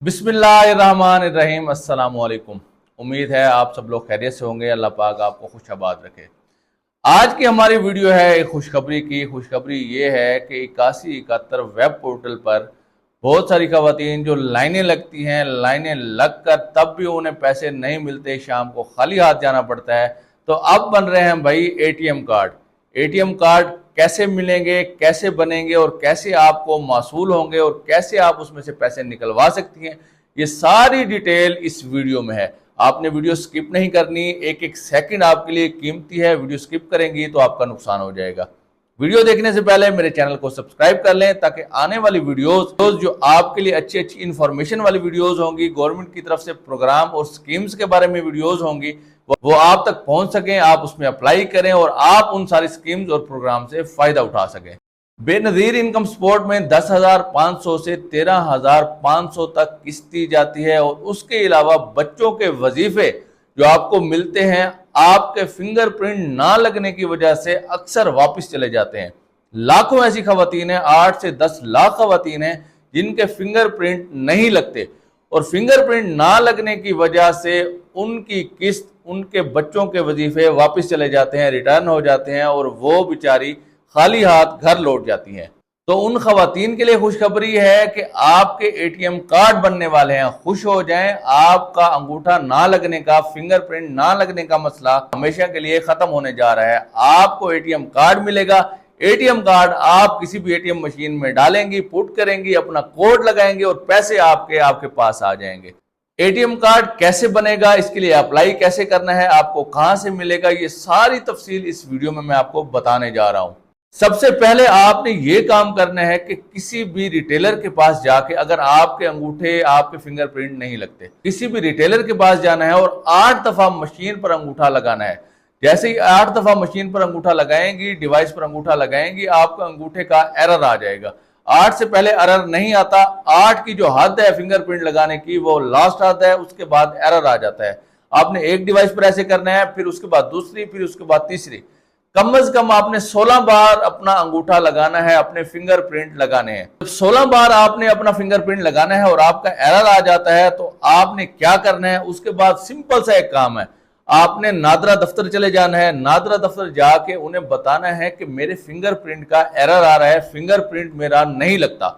बिस्मिल्लाहिर्रहमानिर्रहीम। अस्सलाम वालेकुम। उम्मीद है आप सब लोग खैरियत से होंगे। अल्लाह पाक आपको खुशआबाद रखे। आज की हमारी वीडियो है एक खुशखबरी की। खुशखबरी ये है कि 8171 वेब पोर्टल पर बहुत सारी खवातीन जो लाइनें लगती हैं, लाइनें लगकर तब भी उन्हें पैसे नहीं मिलते, शाम को खाली हाथ जाना पड़ता है। तो अब बन रहे हैं भाई एटीएम कार्ड। एटीएम कार्ड कैसे मिलेंगे, कैसे बनेंगे और कैसे आपको मासूल होंगे और कैसे आप उसमें से पैसे निकलवा सकती हैं, ये सारी डिटेल इस वीडियो में है। आपने वीडियो स्किप नहीं करनी, एक एक सेकंड आपके लिए कीमती है। वीडियो स्किप करेंगी तो आपका नुकसान हो जाएगा। वीडियो देखने से पहले मेरे चैनल को सब्सक्राइब कर लें ताकि आने वाली वीडियोस जो आपके लिए अच्छी अच्छी इंफॉर्मेशन वाली वीडियोस होंगी, गवर्नमेंट की तरफ से प्रोग्राम और स्कीम्स के बारे में वीडियोस होंगी, वो आप तक पहुंच सकें, आप उसमें अप्लाई करें और आप उन सारी स्कीम्स और प्रोग्राम से फायदा उठा सकें। बेनजीर इनकम सपोर्ट में 10,500 से 13,500 तक किस्त दी जाती है और उसके अलावा बच्चों के वजीफे जो आपको मिलते हैं, आपके फिंगरप्रिंट ना लगने की वजह से अक्सर वापस चले जाते हैं। लाखों ऐसी खवातीन हैं, 8 से 10 लाख खवातीन हैं जिनके फिंगरप्रिंट नहीं लगते और फिंगरप्रिंट ना लगने की वजह से उनकी किस्त, उनके बच्चों के वजीफे वापस चले जाते हैं, रिटर्न हो जाते हैं और वो बेचारी खाली हाथ घर लौट जाती हैं। तो उन खवातीन के लिए खुशखबरी है कि आपके एटीएम कार्ड बनने वाले हैं, खुश हो जाएं। आपका अंगूठा ना लगने का, फिंगरप्रिंट ना लगने का मसला हमेशा के लिए खत्म होने जा रहा है। आपको एटीएम कार्ड मिलेगा। एटीएम कार्ड आप किसी भी एटीएम मशीन में डालेंगी, पुट करेंगी, अपना कोड लगाएंगे और पैसे आपके पास आ जाएंगे। एटीएम कार्ड कैसे बनेगा, इसके लिए अप्लाई कैसे करना है, आपको कहां से मिलेगा, ये सारी तफसील इस वीडियो में मैं आपको बताने जा रहा हूं। सबसे पहले आपने ये काम करना है कि किसी भी रिटेलर के पास जाके, अगर आपके अंगूठे, आपके फिंगरप्रिंट नहीं लगते, किसी भी रिटेलर के पास जाना है और 8 दफा मशीन पर अंगूठा लगाना है। जैसे ही 8 दफा मशीन पर अंगूठा लगाएंगी, डिवाइस पर अंगूठा लगाएंगी, आपका अंगूठे का एरर आ जाएगा। 8 से पहले एरर नहीं आता। 8 की जो हद है फिंगरप्रिंट लगाने की, वो लास्ट हद है, उसके बाद एरर आ जाता है। आपने एक डिवाइस पर ऐसे करना है, फिर उसके बाद दूसरी, फिर उसके बाद तीसरी। कम से कम आपने 16 बार अपना अंगूठा लगाना है, अपने फिंगरप्रिंट लगाने हैं। जब 16 बार आपने अपना फिंगरप्रिंट लगाना है और आपका एरर आ जाता है तो आपने क्या करना है, उसके बाद सिंपल सा एक काम है, आपने नादरा दफ्तर चले जाना है। नादरा दफ्तर जाके उन्हें बताना है कि मेरे फिंगरप्रिंट का एरर आ रहा है, फिंगरप्रिंट मेरा नहीं लगता।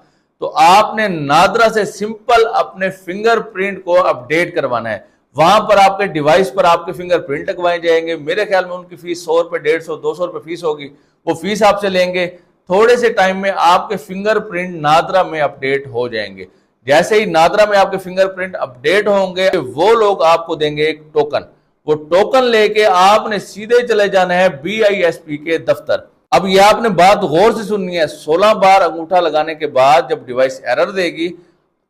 तो आपने नादरा से सिंपल अपने फिंगरप्रिंट को अपडेट करवाना है। वहां पर आपके डिवाइस पर आपके फिंगरप्रिंट लगवाए जाएंगे। मेरे ख्याल में उनकी फीस 100 रुपए, 150, 200 रुपए फीस होगी। वो फीस आपसे लेंगे। थोड़े से टाइम में आपके फिंगरप्रिंट नादरा में अपडेट हो जाएंगे। जैसे ही नादरा में आपके फिंगरप्रिंट अपडेट होंगे, वो लोग आपको देंगे एक टोकन। वो टोकन लेके आपने सीधे चले जाना है BISP के दफ्तर। अब ये आपने बात गौर से सुननी है। 16 बार अंगूठा लगाने के बाद जब डिवाइस एरर देगी,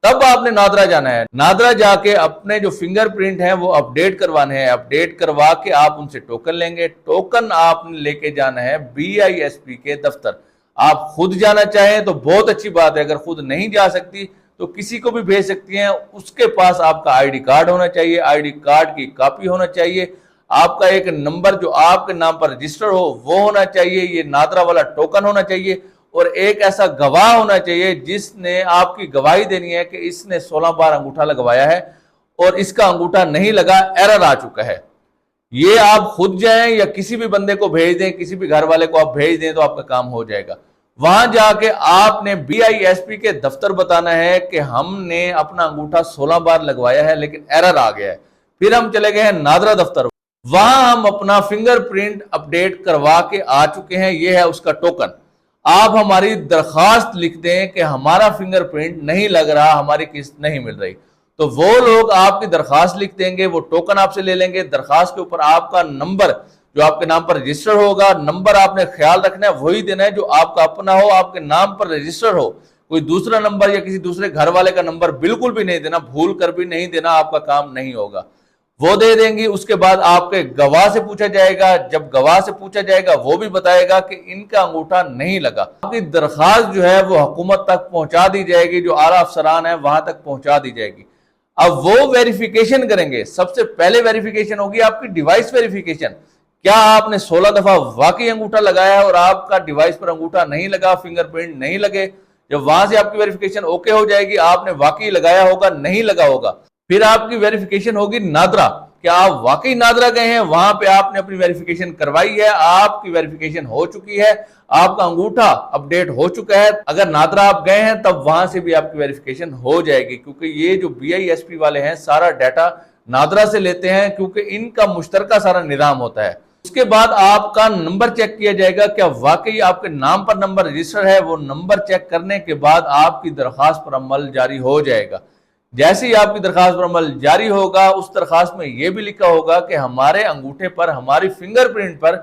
तब आपने नादरा जाना है। नादरा जाके अपने जो फिंगरप्रिंट हैं वो अपडेट करवाने हैं। अपडेट करवा के आप उनसे टोकन लेंगे। टोकन आपने लेके जाना है BISP के दफ्तर। आप खुद जाना चाहें तो बहुत अच्छी बात है, अगर खुद नहीं जा सकती तो किसी को भी भेज सकती हैं। उसके पास आपका ID कार्ड होना चाहिए, ID कार्ड की कॉपी होना चाहिए, आपका एक नंबर जो आपके नाम पर रजिस्टर हो वो होना चाहिए, ये नादरा वाला टोकन होना चाहिए और एक ऐसा गवाह होना चाहिए जिसने आपकी गवाही देनी है कि इसने 16 बार अंगूठा लगवाया है और इसका अंगूठा नहीं लगा, एरर आ चुका है। ये आप खुद जाएं या किसी भी बंदे को भेज दें, किसी भी घर वाले को आप भेज दें तो आपका काम हो जाएगा। वहां जाके आपने BISP के दफ्तर बताना है कि हमने अपना अंगूठा 16 बार लगवाया है लेकिन एरर आ गया है। फिर हम चले गए हैं नादरा दफ्तर। वहां हम अपना फिंगरप्रिंट अपडेट करवा के आ चुके हैं, ये है उसका टोकन। आप हमारी दरखास्त लिख दें कि हमारा फिंगरप्रिंट नहीं लग रहा, हमारी किस्त नहीं मिल रही, तो वो लोग आपकी दरखास्त लिख देंगे, वो टोकन आपसे ले लेंगे। दरखास्त के ऊपर आपका नंबर जो आपके नाम पर रजिस्टर होगा, नंबर आपने ख्याल रखना है, वही देना है जो आपका अपना हो, आपके नाम पर रजिस्टर हो। कोई दूसरा नंबर या किसी दूसरे घर वाले का नंबर बिल्कुल भी नहीं देना, भूल कर भी नहीं देना, आपका काम नहीं होगा। वो दे देंगी। उसके बाद आपके गवाह से पूछा जाएगा। जब गवाह से पूछा जाएगा वो भी बताएगा कि इनका अंगूठा नहीं लगा। आपकी दरखास्त जो है वो हुकूमत तक पहुंचा दी जाएगी, जो आला अफसरान है वहां तक पहुंचा दी जाएगी। अब वो वेरिफिकेशन करेंगे। सबसे पहले वेरिफिकेशन होगी आपकी डिवाइस वेरिफिकेशन। क्या आपने 16 दफा वाकई अंगूठा लगाया है और आपका डिवाइस पर अंगूठा नहीं लगा, फिंगरप्रिंट नहीं लगे, जब वहां से आपकी वेरिफिकेशन ओके हो जाएगी, आपने वाकई लगाया होगा, नहीं लगा होगा, फिर आपकी वेरिफिकेशन होगी नादरा, क्या आप वाकई नादरा गए हैं, वहां पे आपने अपनी वेरिफिकेशन करवाई है, आपकी वेरिफिकेशन हो चुकी है, आपका अंगूठा अपडेट हो चुका है। अगर नादरा आप गए हैं तब वहां से भी आपकी वेरिफिकेशन हो जाएगी, क्योंकि ये जो BISP वाले हैं सारा डाटा नादरा से लेते हैं, क्योंकि इनका मुश्तरका सारा निजाम होता है। उसके बाद आपका नंबर चेक किया जाएगा, क्या वाकई आपके नाम पर नंबर रजिस्टर है। वो नंबर चेक करने के बाद आपकी दरखास्त पर अमल जारी हो जाएगा। जैसे ही आपकी दरखास्त पर अमल जारी होगा, उस दरखास्त में यह भी लिखा होगा कि हमारे अंगूठे पर, हमारी फिंगरप्रिंट पर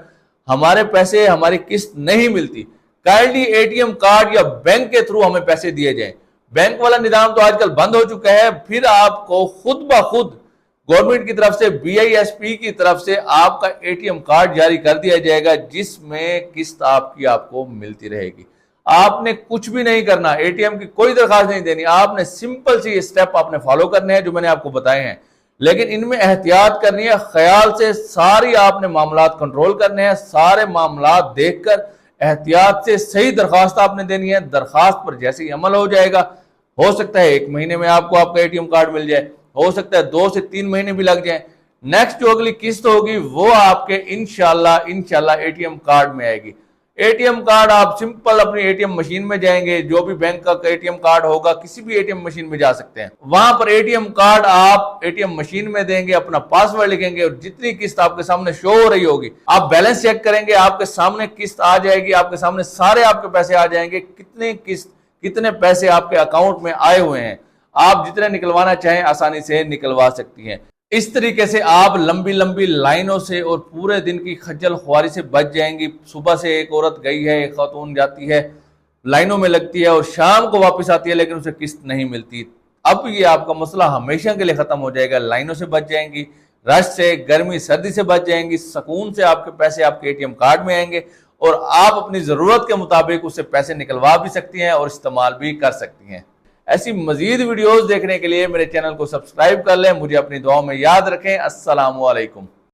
हमारे पैसे, हमारी किस्त नहीं मिलती, काइंडली ATM कार्ड या बैंक के थ्रू हमें पैसे दिए जाएं। बैंक वाला निजाम तो आजकल बंद हो चुका है, फिर आपको खुद ब खुद गवर्नमेंट की तरफ से, BISP की तरफ से आपका ATM कार्ड जारी कर दिया जाएगा, जिसमें किस्त आपको मिलती रहेगी। आपने कुछ भी नहीं करना, ATM की कोई दरखास्त नहीं देनी, आपने सिंपल सी स्टेप आपने फॉलो करने हैं जो मैंने आपको बताए हैं। लेकिन इनमें एहतियात करनी है, ख्याल से सारी आपने मामलात कंट्रोल करने हैं, सारे मामलात देखकर एहतियात से सही दरखास्त आपने देनी है। दरखास्त पर जैसे ही अमल हो जाएगा, हो सकता है 1 महीने में आपको आपका ATM कार्ड मिल जाए, हो सकता है 2 से 3 महीने भी लग जाए। नेक्स्ट जो अगली किस्त होगी वो आपके इंशाल्लाह ATM कार्ड में आएगी। ATM कार्ड आप सिंपल अपनी ATM मशीन में जाएंगे, जो भी बैंक का ATM कार्ड होगा, किसी भी ATM मशीन में जा सकते हैं, वहां पर ATM कार्ड आप ATM मशीन में देंगे, अपना पासवर्ड लिखेंगे और जितनी किस्त आपके सामने शो हो रही होगी, आप बैलेंस चेक करेंगे, आपके सामने किस्त आ जाएगी, आपके सामने सारे आपके पैसे आ जाएंगे, कितने किस्त, कितने पैसे आपके अकाउंट में आए हुए हैं। आप जितने निकलवाना चाहें आसानी से निकलवा सकती हैं। इस तरीके से आप लंबी लंबी लाइनों से और पूरे दिन की खज्जल खुआरी से बच जाएंगी। सुबह से एक औरत गई है, एक खातून जाती है, लाइनों में लगती है और शाम को वापस आती है, लेकिन उसे किस्त नहीं मिलती। अब ये आपका मसला हमेशा के लिए खत्म हो जाएगा। लाइनों से बच जाएंगी, रश से, गर्मी सर्दी से बच जाएंगी, सुकून से आपके पैसे आपके ATM कार्ड में आएंगे और आप अपनी जरूरत के मुताबिक उससे पैसे निकलवा भी सकती हैं और इस्तेमाल भी कर सकती हैं। ऐसी मजीद वीडियोस देखने के लिए मेरे चैनल को सब्सक्राइब कर लें। मुझे अपनी दुआओं में याद रखें। अस्सलामु अलैकुम।